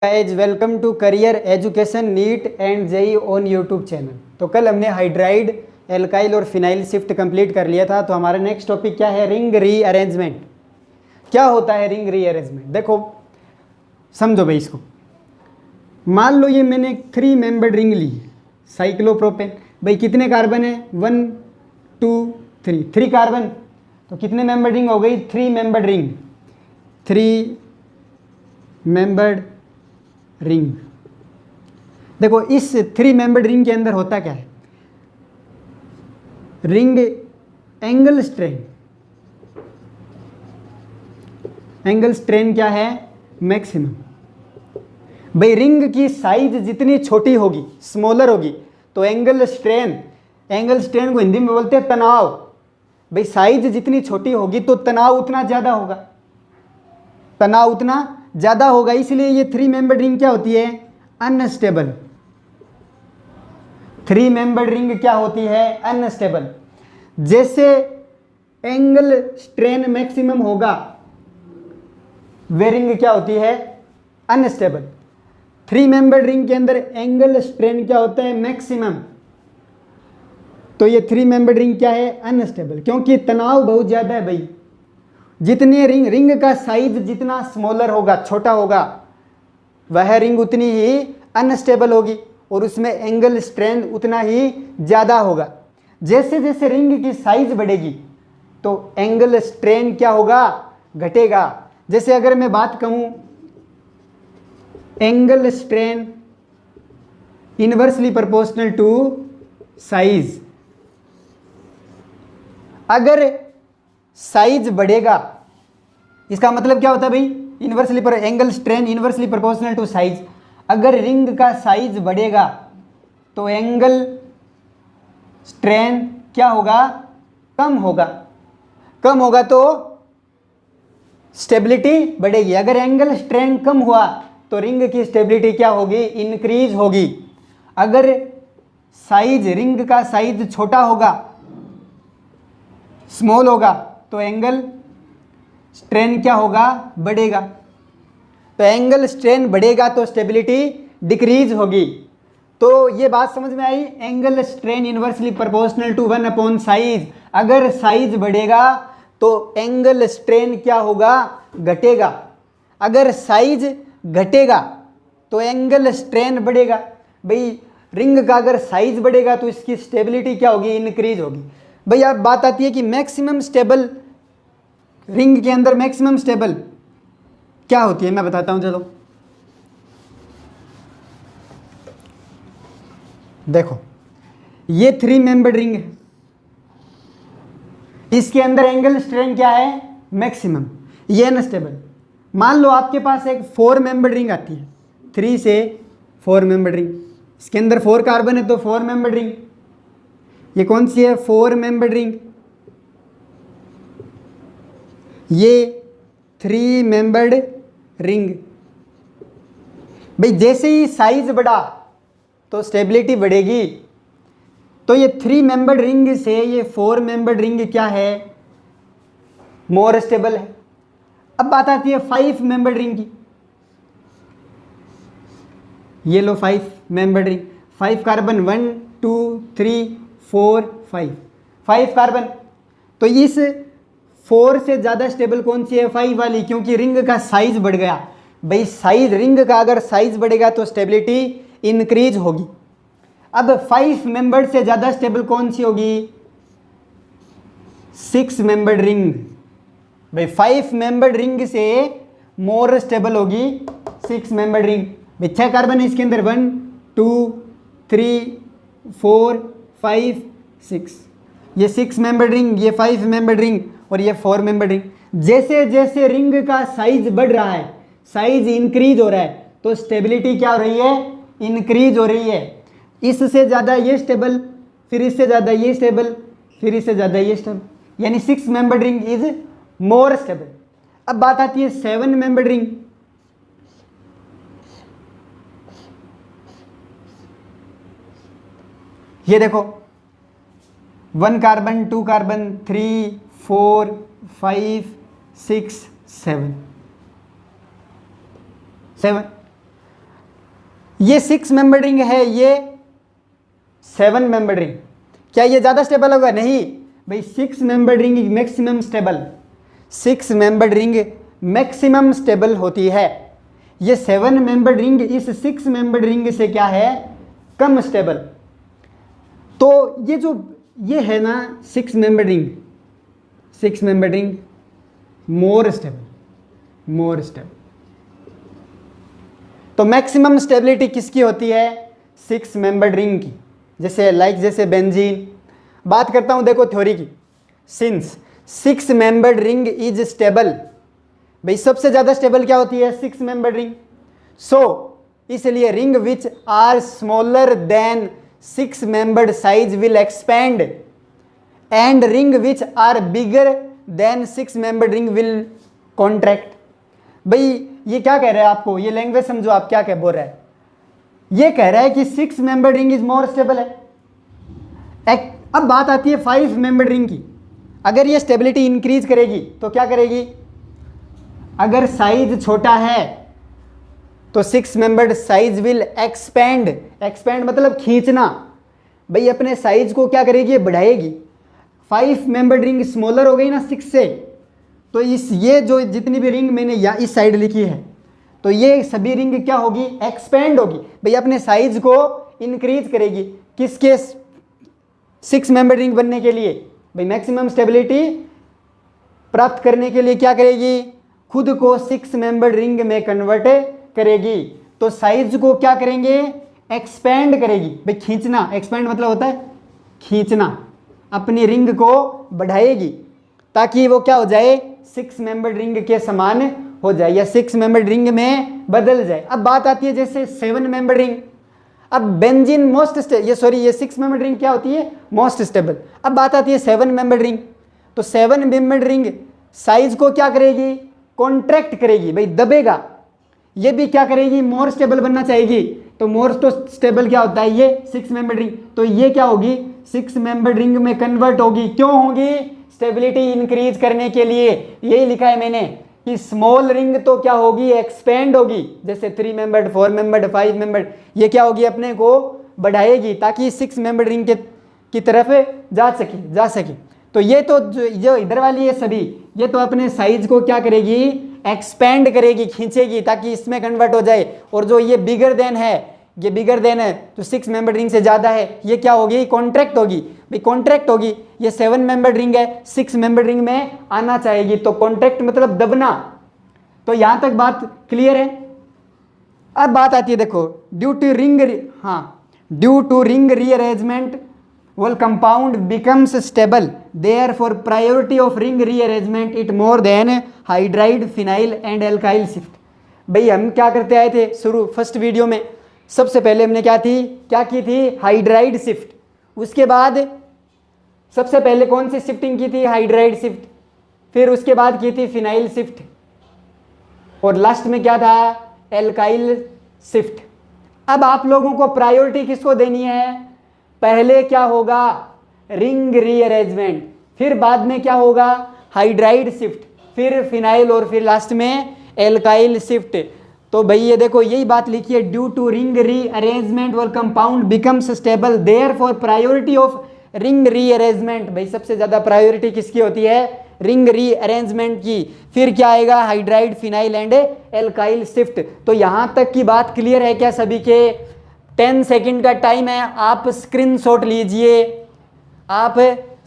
Guys welcome to career education NEET and JEE on YouTube channel. तो कल हमने hydride alkyl और phenyl shift complete कर लिया था। तो हमारा नेक्स्ट टॉपिक क्या है? Ring rearrangement. क्या होता है रिंग रीअरेंजमेंट? देखो समझो भाई इसको। मान लो ये मैंने 3 मेंबर्ड रिंग ली, साइक्लोप्रोपेन। भाई कितने कार्बन है? 1 2 3 कार्बन। तो कितने मेंबर्ड रिंग हो गई? 3 मेंबर्ड रिंग। 3 membered ring. देखो इस 3 मेंबर्ड रिंग के अंदर होता क्या है? Ring angle strain. Angle strain क्या है? मैक्सिमम। भाई रिंग की साइज जितनी छोटी होगी, स्मॉलर होगी, तो एंगल स्ट्रेन, एंगल स्ट्रेन को हिंदी में बोलते हैं तनाव। भाई साइज जितनी छोटी होगी तो तनाव उतना ज्यादा होगा, तनाव उतना ज्यादा होगा। इसलिए ये 3 मेंबर्ड रिंग क्या होती है? अनस्टेबल। 3 मेंबर्ड रिंग क्या होती है? अनस्टेबल। जैसे एंगल स्ट्रेन मैक्सिमम होगा, वे रिंग क्या होती है? अनस्टेबल। 3 मेंबर्ड रिंग के अंदर एंगल स्ट्रेन क्या होता है? मैक्सिमम। तो ये 3 मेंबर्ड रिंग क्या है? अनस्टेबल, क्योंकि तनाव बहुत ज्यादा है। भाई जितने रिंग का साइज जितना स्मॉलर होगा, छोटा होगा, वह रिंग उतनी ही अनस्टेबल होगी और उसमें एंगल स्ट्रेन उतना ही ज्यादा होगा। जैसे जैसे रिंग की साइज बढ़ेगी तो एंगल स्ट्रेन क्या होगा? घटेगा। जैसे अगर मैं बात कहूं angle strain inversely proportional to size. अगर साइज बढ़ेगा, इसका मतलब क्या होता है भाई? इनवर्सली पर angle strain inversely proportional to size. अगर रिंग का साइज बढ़ेगा तो एंगल स्ट्रेन क्या होगा? कम होगा। कम होगा तो स्टेबिलिटी बढ़ेगी। अगर एंगल स्ट्रेन कम हुआ तो रिंग की स्टेबिलिटी क्या होगी? इंक्रीज होगी। अगर साइज, रिंग का साइज छोटा होगा, स्मॉल होगा, तो एंगल स्ट्रेन क्या होगा? बढ़ेगा। तो एंगल स्ट्रेन बढ़ेगा तो स्टेबिलिटी डिक्रीज होगी। तो ये बात समझ में आई? Angle strain inversely proportional to 1 upon size. अगर साइज बढ़ेगा तो एंगल स्ट्रेन क्या होगा? घटेगा। अगर साइज घटेगा तो एंगल स्ट्रेन बढ़ेगा। भाई रिंग का अगर साइज बढ़ेगा तो इसकी स्टेबिलिटी क्या होगी? इंक्रीज होगी। भाई अब बात आती है कि मैक्सिमम स्टेबल, रिंग के अंदर मैक्सिमम स्टेबल क्या होती है? मैं बताता हूं, चलो देखो। ये 3 मेंबर्ड रिंग है, इसके अंदर एंगल स्ट्रेन क्या है? मैक्सिमम। ये अनस्टेबल। मान लो आपके पास एक 4 मेंबर्ड रिंग आती है, 3 से 4 मेंबर्ड रिंग। इसके अंदर 4 कार्बन है तो 4 मेंबर्ड रिंग। ये कौन सी है? 4 मेंबर्ड रिंग। ये 3 मेंबर्ड रिंग। भाई जैसे ही साइज बढ़ा तो स्टेबिलिटी बढ़ेगी। तो ये 3 मेंबर्ड रिंग से ये 4 मेंबर्ड रिंग क्या है? मोर स्टेबल है। अब बात आती है 5 मेंबर्ड रिंग की। ये लो 5 मेंबर्ड रिंग, 5 कार्बन, 1 2 3 4 5, 5 कार्बन। तो इस 4 से ज्यादा स्टेबल कौन सी है? 5 वाली, क्योंकि रिंग का साइज बढ़ गया। भाई साइज, रिंग का अगर साइज बढ़ेगा तो स्टेबिलिटी इंक्रीज होगी। अब 5 मेंबर से ज्यादा स्टेबल कौन सी होगी? 6 मेंबर्ड रिंग। भाई 5 मेंबर्ड रिंग से मोर स्टेबल होगी 6 मेंबर्ड रिंग। भाई 6 कार्बन है इसके अंदर, 1 2 3 4 5 6। ये 6 मेंबर्ड रिंग, ये 5 मेंबर्ड रिंग और ये 4 मेंबर्ड रिंग। जैसे जैसे रिंग का साइज बढ़ रहा है, साइज इंक्रीज हो रहा है, तो स्टेबिलिटी क्या हो रही है? इंक्रीज हो रही है। इससे ज्यादा ये स्टेबल, फिर इससे ज्यादा ये स्टेबल, फिर इससे ज्यादा ये स्टेबल, यानी 6 membered ring is more stable. अब बात आती है 7 मेंबर्ड रिंग। ये देखो 1 कार्बन, 2 कार्बन, 3 4 5 6 7, ये 6 मेंबर रिंग है, ये 7 मेंबर रिंग, क्या ये ज़्यादा स्टेबल होगा? नहीं भाई, 6 member ring maximum stable, 6 member ring maximum stable होती है। ये 7 मेंबर रिंग इस 6 मेंबर रिंग से क्या है? कम स्टेबल। तो ये जो ये है ना 6 member ring, 6 member ring more stable, more stable. तो मैक्सिमम स्टेबिलिटी किसकी होती है? 6 मेंबर रिंग की। जैसे बेंजीन। बात करता हूं देखो थ्योरी की। Since 6 membered ring is stable, भाई सबसे ज्यादा स्टेबल क्या होती है? 6 मेंबर्ड रिंग। सो इसलिए ring which are smaller than 6 membered size will expand and ring which are bigger than 6 membered ring will contract. भाई ये क्या कह रहा है आपको? ये लैंग्वेज समझो, आप क्या कह बोल रहा है? ये कह रहा है कि 6 membered ring is more stable है। अब बात आती है 5 मेंबर्ड रिंग की। अगर ये स्टेबिलिटी इंक्रीज करेगी तो क्या करेगी? अगर साइज छोटा है तो 6 membered size will expand, expand मतलब खींचना, भाई अपने साइज को क्या करेगी? बढ़ाएगी। 5 मेंबर्ड रिंग स्मॉलर हो गई ना 6 से, तो ये जो जितनी भी रिंग मैंने या इस साइड लिखी है, तो ये सभी रिंग क्या होगी? एक्सपेंड होगी, भाई अपने साइज को इंक्रीज करेगी। किसके? 6 मेंबर रिंग बनने के लिए, भाई मैक्सिमम स्टेबिलिटी प्राप्त करने के लिए क्या करेगी? खुद को 6 मेंबर रिंग में कन्वर्ट करेगी। तो साइज को क्या करेंगे? एक्सपेंड करेगी, भाई खींचना। एक्सपेंड मतलब होता है खींचना, अपनी रिंग को बढ़ाएगी ताकि वो क्या हो जाए? 6 मेंबर रिंग के समान हो जाए या 6 मेंबर रिंग में बदल जाए। अब बात आती है जैसे 7 मेंबर रिंग। अब बेंजीन ये 6 मेंबर रिंग क्या होती है? Most stable. अब बात आती है 7 मेंबर रिंग। तो 7 मेंबर रिंग साइज को क्या करेगी? कॉन्ट्रैक्ट करेगी, भाई दबेगा। ये भी क्या करेगी? मोर स्टेबल बनना चाहेगी। तो मोर तो स्टेबल क्या होता है? ये 6 मेंबर रिंग। तो ये क्या होगी? 6 मेंबर रिंग में कन्वर्ट होगी। क्यों होगी? स्टेबिलिटी इंक्रीज करने के लिए। यही लिखा है मैंने कि स्मॉल रिंग तो क्या होगी? एक्सपेंड होगी। जैसे 3 मेंबर्ड, 4 मेंबर्ड, 5 मेंबर्ड, ये क्या होगी? अपने को बढ़ाएगी ताकि 6 मेंबर रिंग की तरफ जा सके। तो ये तो जो इधर वाली है सभी, ये तो अपने साइज को क्या करेगी? एक्सपेंड करेगी, खींचेगी ताकि इसमें कन्वर्ट हो जाए। और जो ये बिगर देन है, ये बिगर देन है तो 6 मेंबर रिंग से ज़्यादा है, ये क्या होगी? कॉन्ट्रैक्ट होगी, भाई कॉन्ट्रैक्ट होगी। ये 7 मेंबर रिंग है, 6 मेंबर रिंग में आना चाहेगी, तो कॉन्ट्रैक्ट मतलब दबना। तो यहाँ तक बात क्लियर है। अब बात आती है देखो due to ring rearrangement whole compound becomes stable, therefore priority of ring rearrangement it more than hydride, phenyl and alkyl shift। भाई हम क्या करते आए थे शुरू फर्स्ट वीडियो में? सबसे पहले हमने क्या की थी? Hydride shift. उसके बाद सबसे पहले कौन सी शिफ्टिंग की थी? Hydride shift. फिर उसके बाद की थी फिनाइल शिफ्ट, और लास्ट में क्या था? Alkyl shift. अब आप लोगों को प्रायोरिटी किसको देनी है? पहले क्या होगा? रिंग रीअरेंजमेंट, फिर बाद में क्या होगा? हाइड्राइड शिफ्ट, फिर फिनाइल, और फिर लास्ट में एल्काइल शिफ्ट। तो भाई ये देखो यही बात लिखी है, ड्यू टू रिंग रीअरेंजमेंट और compound becomes stable, therefore priority of ring rearrangement. भाई सबसे ज्यादा प्रायोरिटी किसकी होती है? रिंग रीअरेंजमेंट की। फिर क्या आएगा? Hydride, phenyl and alkyl shift. तो यहां तक की बात क्लियर है क्या सभी के? 10 सेकंड का टाइम है, आप स्क्रीनशॉट लीजिए, आप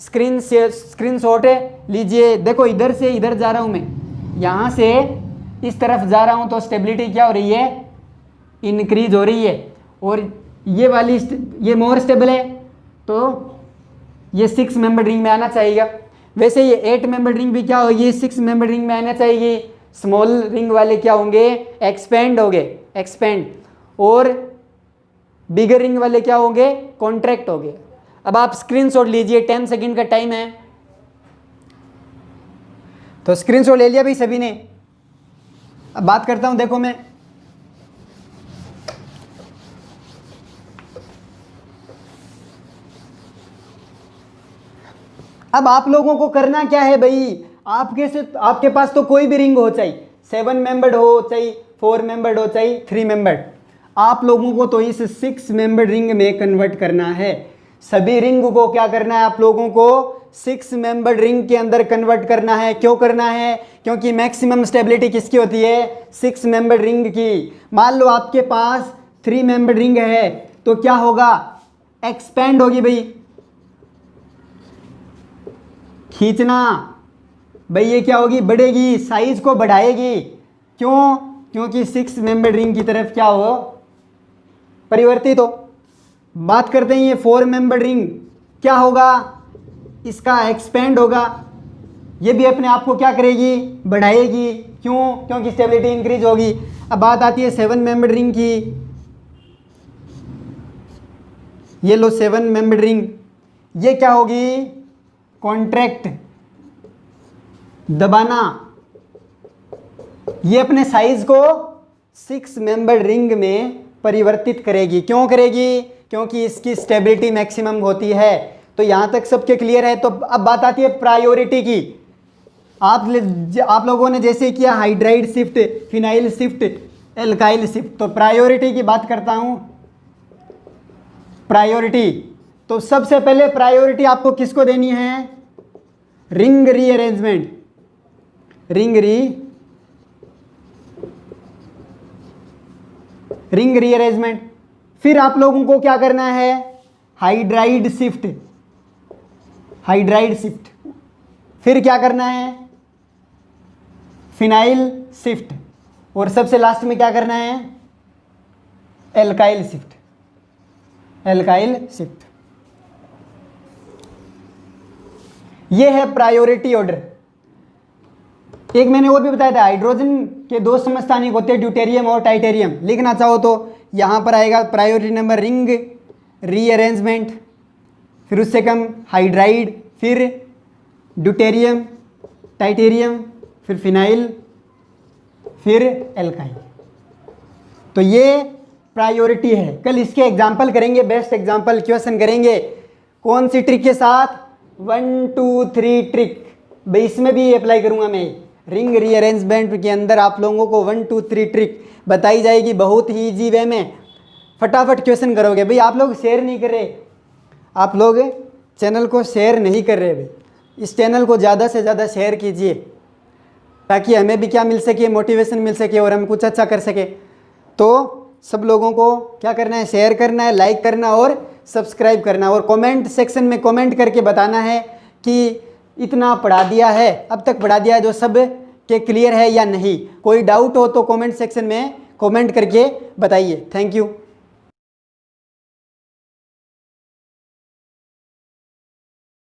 स्क्रीनशॉट लीजिए। देखो इधर से इधर जा रहा हूं मैं, यहां से इस तरफ जा रहा हूं, तो स्टेबिलिटी क्या हो रही है? इंक्रीज हो रही है। और ये वाली ये मोर स्टेबल है, तो ये 6 मेंबर रिंग में आना चाहिए। वैसे ये 8 मेंबर रिंग भी क्या होगी? 6 मेंबर रिंग में आना चाहिए। स्मॉल रिंग वाले क्या होंगे? एक्सपेंड होंगे, एक्सपेंड। और बिगर रिंग वाले क्या होंगे? कॉन्ट्रैक्ट होंगे। अब आप स्क्रीनशॉट लीजिए, 10 सेकंड का टाइम है। तो स्क्रीनशॉट ले लिया भाई सभी ने। अब बात करता हूं, देखो मैं अब आप लोगों को करना क्या है भाई? आपके पास तो कोई भी रिंग हो, चाहे 7 मेंबर्ड हो, चाहे 4 मेंबर्ड हो, चाहे 3 मेंबर्ड। आप लोगों को तो इस 6 मेंबर रिंग में कन्वर्ट करना है। सभी रिंग को क्या करना है, आप लोगों को 6 मेंबर रिंग के अंदर कन्वर्ट करना है। क्यों करना है? क्योंकि मैक्सिमम स्टेबिलिटी किसकी होती है? 6 मेंबर रिंग की। मान लो आपके पास 3 मेंबर रिंग है तो क्या होगा? एक्सपेंड होगी भाई, खींचना भाई, ये क्या होगी? बढ़ेगी, साइज को बढ़ाएगी। क्यों? क्योंकि 6 मेंबर रिंग की तरफ क्या हो? परिवर्तित हो। बात करते हैं ये 4 मेंबर रिंग, क्या होगा? इसका एक्सपेंड होगा, ये भी अपने आप को क्या करेगी? बढ़ाएगी। क्यों? क्योंकि स्टेबिलिटी इंक्रीज होगी। अब बात आती है 7 मेंबर रिंग की। ये लो 7 मेंबर रिंग, ये क्या होगी? कॉन्ट्रैक्ट, दबाना। ये अपने साइज को 6 मेंबर रिंग में परिवर्तित करेगी। क्यों करेगी? क्योंकि इसकी स्टेबिलिटी मैक्सिमम होती है। तो यहां तक सबके क्लियर है? तो अब बात आती है प्रायोरिटी की। आप लोगों ने जैसे किया hydride shift, phenyl shift, alkyl shift, तो प्रायोरिटी की बात करता हूं। प्रायोरिटी, तो सबसे पहले प्रायोरिटी आपको किसको देनी है? Ring rearrangement, ring rearrangement. फिर आप लोगों को क्या करना है? हाइड्राइड शिफ्ट, फिर क्या करना है? फिनाइल शिफ्ट, और सबसे लास्ट में क्या करना है? एल्काइल शिफ्ट, ये है प्रायोरिटी ऑर्डर। एक मैंने और भी बताया था, हाइड्रोजन के 2 समस्थानिक होते हैं, ड्यूटेरियम और टाइटेरियम। लिखना चाहो तो यहाँ पर आएगा प्रायोरिटी नंबर रिंग रीअरेंजमेंट, फिर उससे कम हाइड्राइड, फिर ड्यूटेरियम, टाइटेरियम, फिर फिनाइल, फिर एल्काइल। तो ये प्रायोरिटी है। कल इसके एग्जाम्पल करेंगे, बेस्ट एग्जाम्पल क्वेश्चन करेंगे। कौन सी ट्रिक के साथ? 1 2 3 ट्रिक। भाई इसमें भी अप्लाई करूंगा मैं। रिंग रीअरेंजमेंट के अंदर आप लोगों को 1 2 3 ट्रिक बताई जाएगी, बहुत ही ईजी वे में। फटाफट क्वेश्चन करोगे। भाई आप लोग शेयर नहीं कर रहे, आप लोग चैनल को शेयर नहीं कर रहे। भाई इस चैनल को ज़्यादा से ज़्यादा शेयर कीजिए, ताकि हमें भी क्या मिल सके? मोटिवेशन मिल सके और हम कुछ अच्छा कर सके। तो सब लोगों को क्या करना है? शेयर करना है, लाइक करना और सब्सक्राइब करना, और कमेंट सेक्शन में कमेंट करके बताना है कि इतना पढ़ा दिया है, अब तक पढ़ा दिया है, जो सब के क्लियर है या नहीं। कोई डाउट हो तो कमेंट सेक्शन में कमेंट करके बताइए। Thank you.